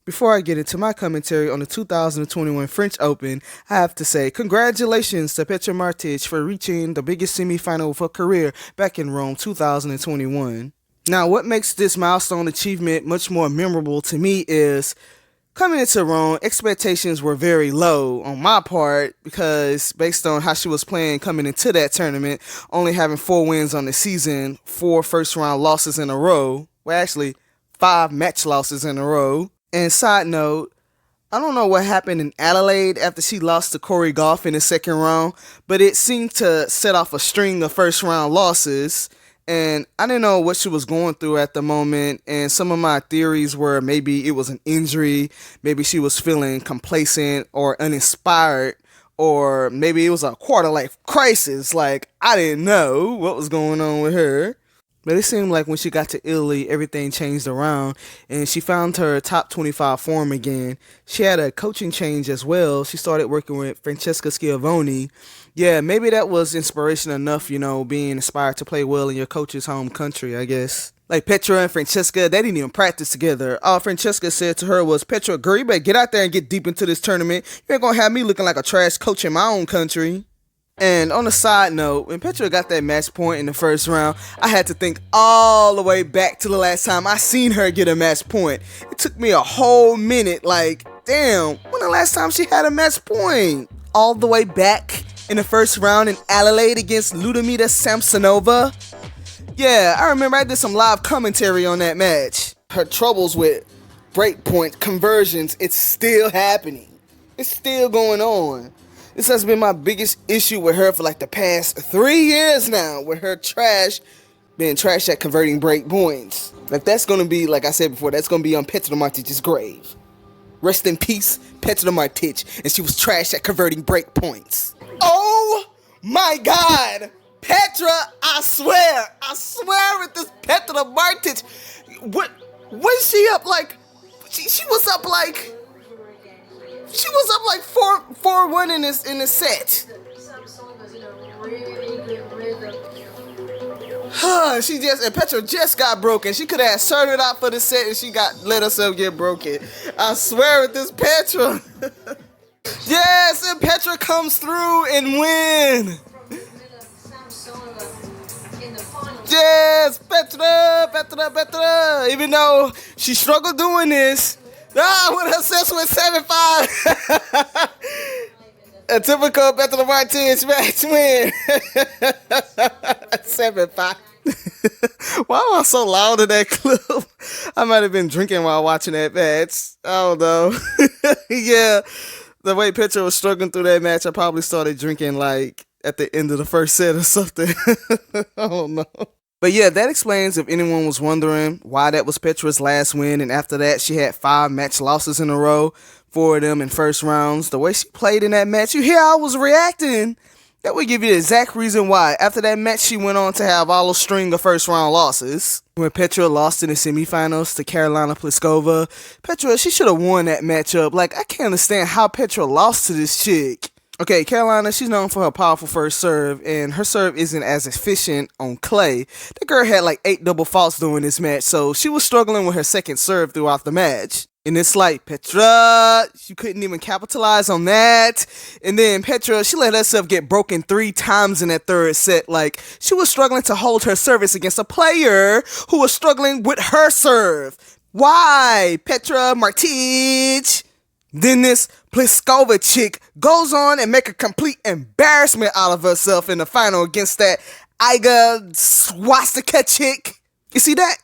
Before I get into my commentary on the 2021 French Open, I have to say congratulations to Petra Martić for reaching the biggest semifinal of her career back in Rome 2021. Now, what makes this milestone achievement much more memorable to me is coming into Rome, expectations were very low on my part because based on how she was playing coming into that tournament, only having 4 wins on the season, 4 first round losses in a row, well actually 5 match losses in a row. And side note, I don't know what happened in Adelaide after she lost to Corey Goff in the second round, but it seemed to set off a string of first round losses. And I didn't know what she was going through at the moment, and some of my theories were maybe it was an injury, maybe she was feeling complacent or uninspired, or maybe it was a quarter life crisis. Like, I didn't know what was going on with her. But it seemed like when she got to Italy, everything changed around, and she found her top 25 form again. She had a coaching change as well. She started working with Francesca Schiavone. Yeah, maybe that was inspiration enough, being inspired to play well in your coach's home country, I guess. Like Petra and Francesca, they didn't even practice together. All Francesca said to her was, "Petra, girl, you better get out there and get deep into this tournament. You ain't gonna have me looking like a trash coach in my own country." And on a side note, when Petra got that match point in the first round, I had to think all the way back to the last time I seen her get a match point. It took me a whole minute, like, damn, when the last time she had a match point? All the way back in the first round in Adelaide against Ludmila Samsonova? Yeah, I remember I did some live commentary on that match. Her troubles with breakpoint conversions, it's still happening. It's still going on. This has been my biggest issue with her for like the past 3 years now, with her being trash at converting break points. Like, that's gonna be, like I said before, that's gonna be on Petra Martić's grave. Rest in peace, Petra Martić, and she was trash at converting break points. Oh my God, Petra! I swear with this Petra Martić. What was she up like? She was up like. She was up like 4-1 in the set. And Petra just got broken. She could have started out for the set and she let herself get broken. I swear with this Petra. Yes, and Petra comes through and win. Yes, Petra. Even though she struggled doing this. With her successful 7-5. A typical Petra Martić match win. 7-5. Why am I so loud in that clip? I might have been drinking while watching that match. I don't know. Yeah, the way Petra was struggling through that match, I probably started drinking like at the end of the first set or something. I don't know. But yeah, that explains if anyone was wondering why that was Petra's last win, and after that she had 5 match losses in a row, 4 of them in first rounds. The way she played in that match, you hear how I was reacting. That would give you the exact reason why. After that match, she went on to have all a string of first round losses. When Petra lost in the semifinals to Karolina Pliskova, Petra, she should have won that matchup. Like, I can't understand how Petra lost to this chick. Okay, Karolina, she's known for her powerful first serve, and her serve isn't as efficient on clay. That girl had like 8 double faults during this match, so she was struggling with her second serve throughout the match. And it's like, Petra, she couldn't even capitalize on that. And then Petra, she let herself get broken 3 times in that third set. Like, she was struggling to hold her service against a player who was struggling with her serve. Why, Petra Martić? Then this Pliskova chick goes on and make a complete embarrassment out of herself in the final against that Iga Swastika chick. You see that?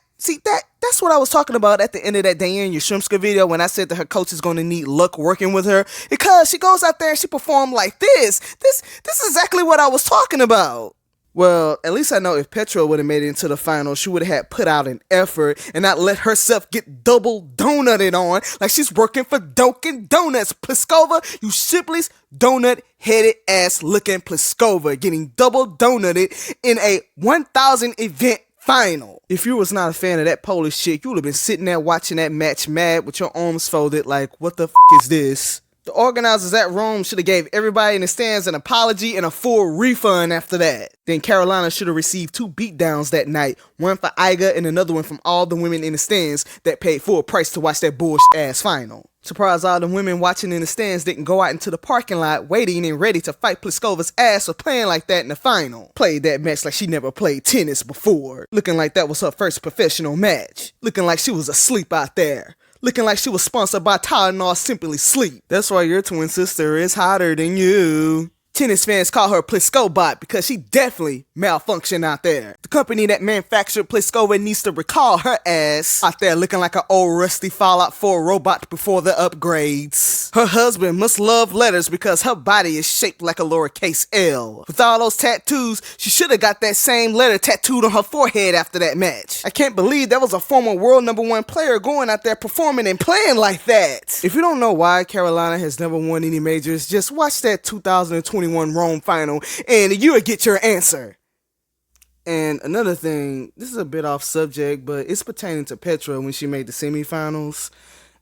That's what I was talking about at the end of that Diana Yashimska video when I said that her coach is going to need luck working with her, because she goes out there and she performed like this. This is exactly what I was talking about. Well, at least I know if Petra would have made it into the final, she would have had put out an effort and not let herself get double donutted on like she's working for Dunkin' Donuts. Pliskova, you shipless donut-headed ass looking Pliskova, getting double donutted in a 1,000 event final. If you was not a fan of that Polish chick, you would have been sitting there watching that match mad with your arms folded like, what the f*** is this? The organizers at Rome should have gave everybody in the stands an apology and a full refund after that. Then Carolina should have received 2 beatdowns that night, one for Iga and another one from all the women in the stands that paid full price to watch that bullshit-ass final. Surprised all the women watching in the stands didn't go out into the parking lot waiting and ready to fight Pliskova's ass for playing like that in the final. Played that match like she never played tennis before. Looking like that was her first professional match. Looking like she was asleep out there. Looking like she was sponsored by Tylenol Simply Sleep. That's why your twin sister is hotter than you. Tennis fans call her Pliskova because she definitely malfunctioned out there. The company that manufactured Pliskova needs to recall her ass out there looking like an old rusty Fallout 4 robot before the upgrades. Her husband must love letters because her body is shaped like a lowercase L. With all those tattoos, she should have got that same letter tattooed on her forehead after that match. I can't believe that was a former world #1 player going out there performing and playing like that. If you don't know why Carolina has never won any majors, just watch that 2021 Rome final and you will get your answer. And another thing, this is a bit off subject, but it's pertaining to Petra when she made the semifinals.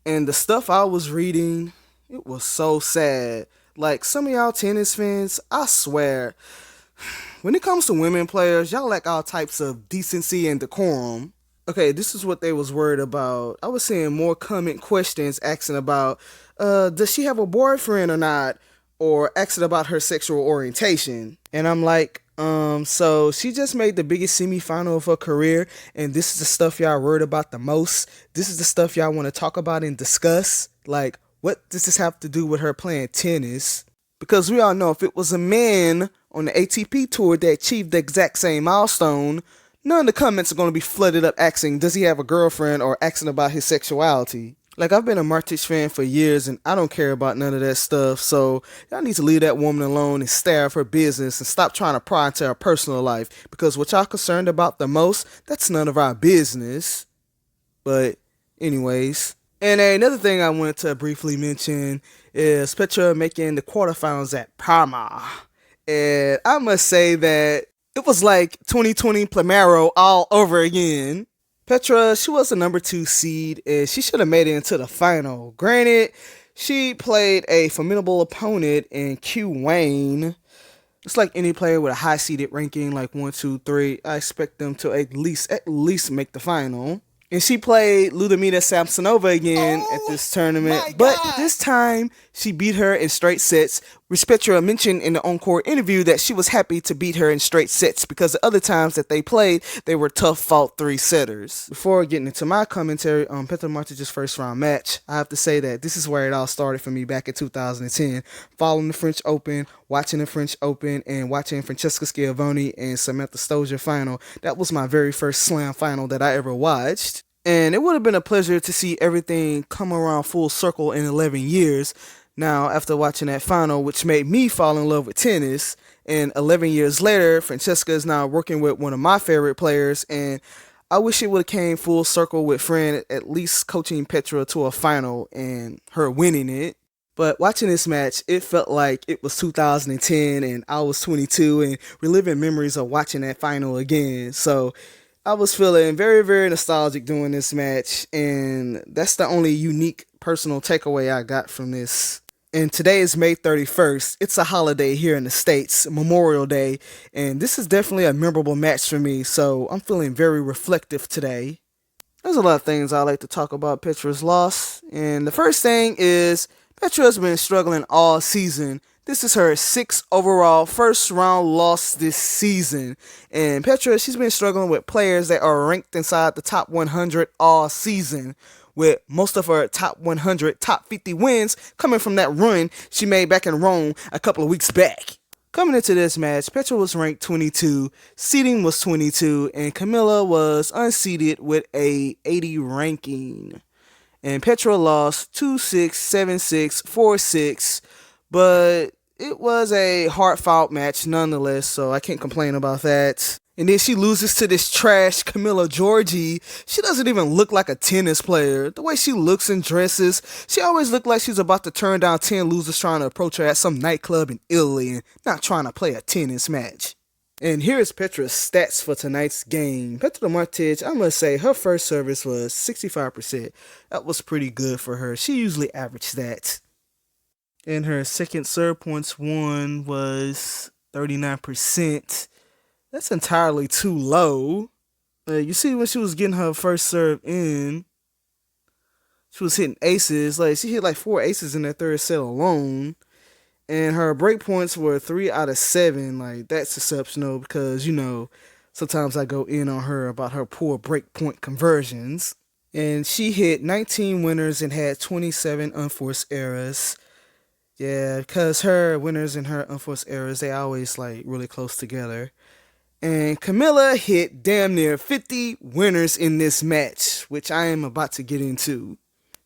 And the stuff I was reading, it was so sad. Like, some of y'all tennis fans, I swear, when it comes to women players, y'all lack all types of decency and decorum. Okay, this is what they was worried about. I was seeing more comment questions asking about, does she have a boyfriend or not? Or asking about her sexual orientation. And I'm like, so she just made the biggest semifinal of her career, and this is the stuff y'all worried about the most. This is the stuff y'all want to talk about and discuss. Like, what does this have to do with her playing tennis? Because we all know if it was a man on the ATP tour that achieved the exact same milestone, none of the comments are going to be flooded up asking, does he have a girlfriend, or asking about his sexuality. Like, I've been a Martić fan for years, and I don't care about none of that stuff, so y'all need to leave that woman alone and stay out of her business and stop trying to pry into her personal life, because what y'all concerned about the most, that's none of our business. But anyways, and another thing I wanted to briefly mention is Petra making the quarterfinals at Parma. And I must say that it was like 2020 Plamero all over again. Petra, she was the #2 seed, and she should have made it into the final. Granted, she played a formidable opponent in Q Wayne. It's like any player with a high seeded ranking, like 1, 2, 3. I expect them to at least make the final. And she played Ludmila Samsonova again at this tournament, but this time she beat her in straight sets, which Petra mentioned in the Encore interview that she was happy to beat her in straight sets because the other times that they played, they were tough fought 3-setters. Before getting into my commentary on Petra Martić's first round match, I have to say that this is where it all started for me back in 2010, following the French Open, watching the French Open, and watching Francesca Schiavone and Samantha Stosur final. That was my very first slam final that I ever watched. And it would have been a pleasure to see everything come around full circle in 11 years. Now, after watching that final, which made me fall in love with tennis, and 11 years later, Francesca is now working with one of my favorite players, and I wish it would have came full circle with Fran at least coaching Petra to a final and her winning it. But watching this match, it felt like it was 2010 and I was 22 and reliving memories of watching that final again. So I was feeling very, very nostalgic during this match, and that's the only unique personal takeaway I got from this. And today is May 31st. It's a holiday here in the States, Memorial Day, and this is definitely a memorable match for me, so I'm feeling very reflective today. There's a lot of things I like to talk about Petra's loss, and the first thing is Petra has been struggling all season. This is her 6th overall first round loss this season. And Petra, she's been struggling with players that are ranked inside the top 100 all season, with most of her top 100, top 50 wins coming from that run she made back in Rome a couple of weeks back. Coming into this match, Petra was ranked 22, seeding was 22, and Camilla was unseeded with a 80 ranking. And Petra lost 2-6, 7-6, 4-6, but it was a hard-fought match nonetheless, so I can't complain about that. And then she loses to this trash Camilla Giorgi. She doesn't even look like a tennis player. The way she looks and dresses, she always looked like she's about to turn down 10 losers trying to approach her at some nightclub in Italy and not trying to play a tennis match. And here's Petra's stats for tonight's game. Petra Martić, I must say, her first service was 65%. That was pretty good for her. She usually averaged that. And her second serve points won was 39%. That's entirely too low. You see, when she was getting her first serve in, she was hitting aces. Like, she hit like 4 aces in that third set alone. And her break points were 3 out of 7. Like, that's exceptional because, sometimes I go in on her about her poor break point conversions. And she hit 19 winners and had 27 unforced errors. Yeah, because her winners and her unforced errors, they always like really close together. And Camilla hit damn near 50 winners in this match, which I am about to get into.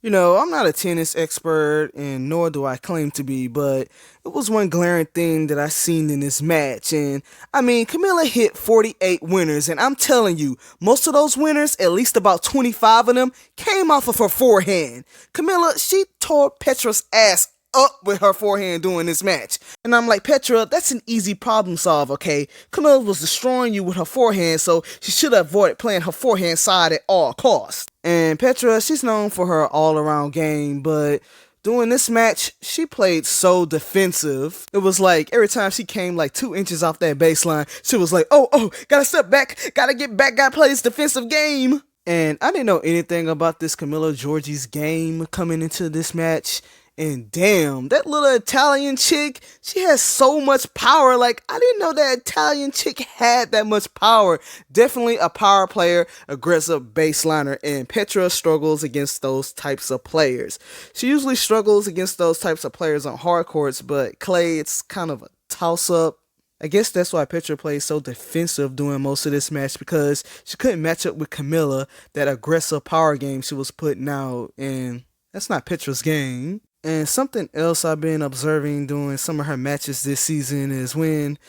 I'm not a tennis expert, and nor do I claim to be, but it was one glaring thing that I seen in this match. And I mean, Camilla hit 48 winners, and I'm telling you, most of those winners, at least about 25 of them, came off of her forehand. Camilla, she tore Petra's ass up with her forehand during this match. And I'm like, Petra, that's an easy problem solve, okay? Camilla was destroying you with her forehand, so she should have avoided playing her forehand side at all costs. And Petra, she's known for her all-around game, but during this match, she played so defensive. It was like every time she came like 2 inches off that baseline, she was like, oh, gotta step back, gotta get back, gotta play this defensive game. And I didn't know anything about this Camilla Giorgi's game coming into this match. And damn, that little Italian chick, she has so much power. Like, I didn't know that Italian chick had that much power. Definitely a power player, aggressive baseliner, and Petra struggles against those types of players. She usually struggles against those types of players on hard courts, but clay, it's kind of a toss-up. I guess that's why Petra plays so defensive during most of this match, because she couldn't match up with Camilla, that aggressive power game she was putting out, and that's not Petra's game. And something else I've been observing during some of her matches this season is when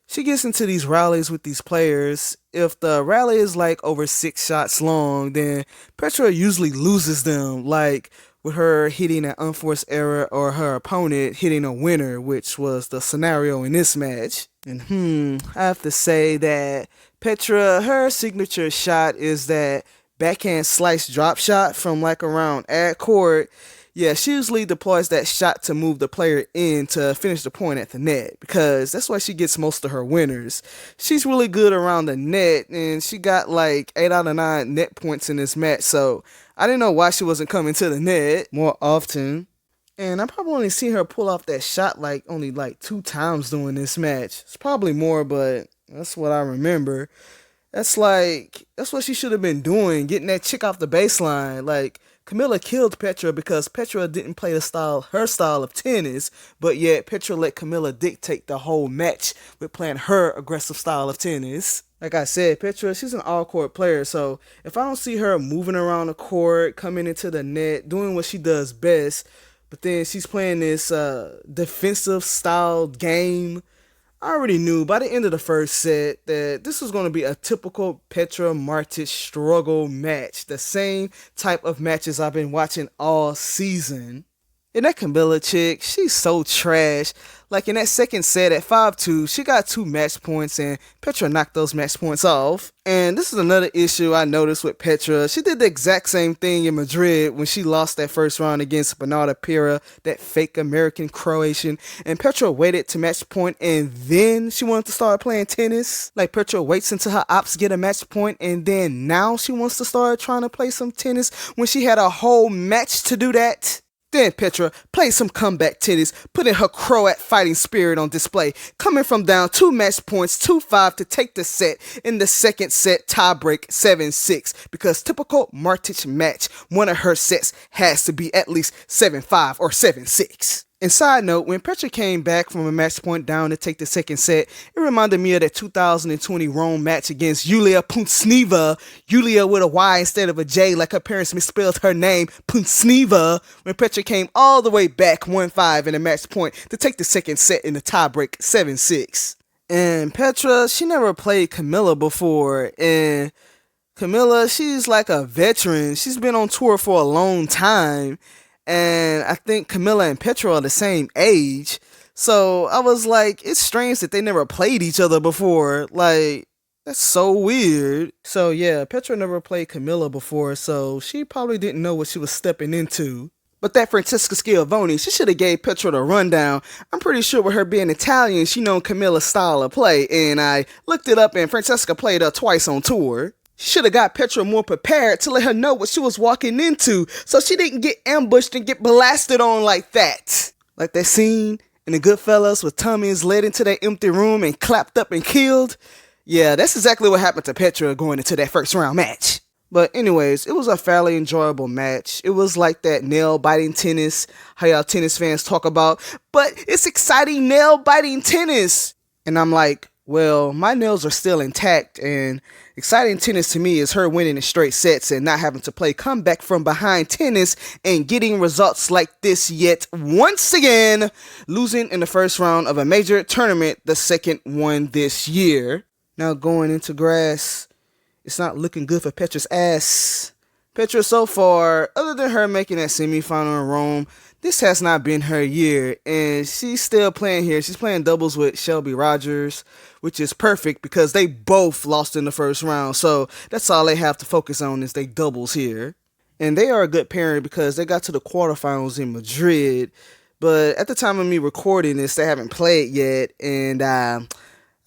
she gets into these rallies with these players, if the rally is like over 6 shots long, then Petra usually loses them, like with her hitting an unforced error or her opponent hitting a winner, which was the scenario in this match. And I have to say that Petra, her signature shot is that backhand slice drop shot from like around ad court. Yeah, she usually deploys that shot to move the player in to finish the point at the net, because that's why she gets most of her winners. She's really good around the net, and she got like 8 out of 9 net points in this match, so I didn't know why she wasn't coming to the net more often. And I probably only seen her pull off that shot like only like 2 times during this match. It's probably more, but that's what I remember. That's what she should have been doing, getting that chick off the baseline. Like, Camilla killed Petra because Petra didn't play her style of tennis, but yet Petra let Camilla dictate the whole match with playing her aggressive style of tennis. Like I said, Petra, she's an all-court player, so if I don't see her moving around the court, coming into the net, doing what she does best, but then she's playing this defensive style game, I already knew by the end of the first set that this was going to be a typical Petra Martić struggle match. The same type of matches I've been watching all season. And that Camilla chick, she's so trash. Like in that second set at 5-2, she got 2 match points and Petra knocked those match points off. And this is another issue I noticed with Petra. She did the exact same thing in Madrid when she lost that first round against Bernarda Pera, that fake American Croatian. And Petra waited to match point and then she wanted to start playing tennis. Like, Petra waits until her ops get a match point and then now she wants to start trying to play some tennis when she had a whole match to do that. Then Petra played some comeback tennis, putting her Croat fighting spirit on display, coming from down 2 match points, 2-5 to take the set in the second set tiebreak 7-6, because typical Martić match, one of her sets has to be at least 7-5 or 7-6. And side note, when Petra came back from a match point down to take the second set, it reminded me of that 2020 Rome match against Yulia Punsneva. Yulia with a Y instead of a J, like her parents misspelled her name, Punsneva, when Petra came all the way back 1-5 in a match point to take the second set in the tiebreak 7-6. And Petra, she never played Camilla before, and Camilla, she's like a veteran. She's been on tour for a long time. And I think Camilla and Petra are the same age. So I was like, it's strange that they never played each other before. Like, that's so weird. So yeah, Petra never played Camilla before, so she probably didn't know what she was stepping into. But that Francesca Schiavone, she should have gave Petra the rundown. I'm pretty sure with her being Italian, she known Camilla's style of play, and I looked it up and Francesca played her twice on tour. She should have got Petra more prepared to let her know what she was walking into, so she didn't get ambushed and get blasted on like that. Like that scene in The Goodfellas with Tommy is led into that empty room and clapped up and killed. Yeah, that's exactly what happened to Petra going into that first round match. But anyways, it was a fairly enjoyable match. It was like that nail-biting tennis, how y'all tennis fans talk about, but it's exciting nail-biting tennis. And I'm like, well, my nails are still intact, and exciting tennis to me is her winning in straight sets and not having to play comeback from behind tennis and getting results like this yet once again, losing in the first round of a major tournament, the second one this year. Now going into grass, it's not looking good for Petra's ass. Petra so far, other than her making that semifinal in Rome, this has not been her year, and she's still playing here. She's playing doubles with Shelby Rogers, which is perfect because they both lost in the first round, so that's all they have to focus on is they doubles here. And they are a good pairing because they got to the quarterfinals in Madrid, but at the time of me recording this, they haven't played yet, and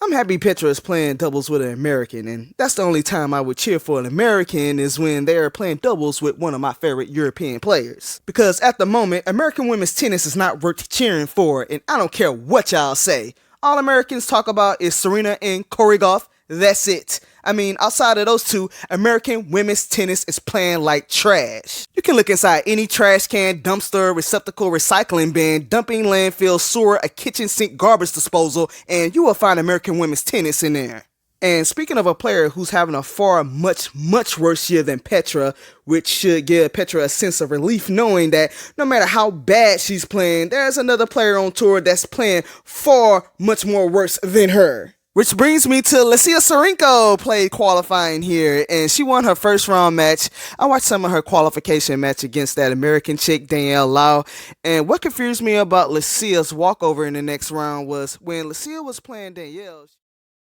I'm happy Petra is playing doubles with an American, and that's the only time I would cheer for an American is when they're playing doubles with one of my favorite European players. Because at the moment, American women's tennis is not worth cheering for, and I don't care what y'all say. All Americans talk about is Serena and Corey Goff. That's it. I mean, outside of those two, American women's tennis is playing like trash. You can look inside any trash can, dumpster, receptacle, recycling bin, dumping, landfill, sewer, a kitchen sink, garbage disposal, and you will find American women's tennis in there. And speaking of a player who's having a far much worse year than Petra, which should give Petra a sense of relief knowing that no matter how bad she's playing, there's another player on tour that's playing far much more worse than her. Which brings me to Lucia Sorenko played qualifying here, and she won her first round match. I watched some of her qualification match against that American chick, Danielle Lau, and what confused me about Lucia's walkover in the next round was when Lucia was playing Danielle,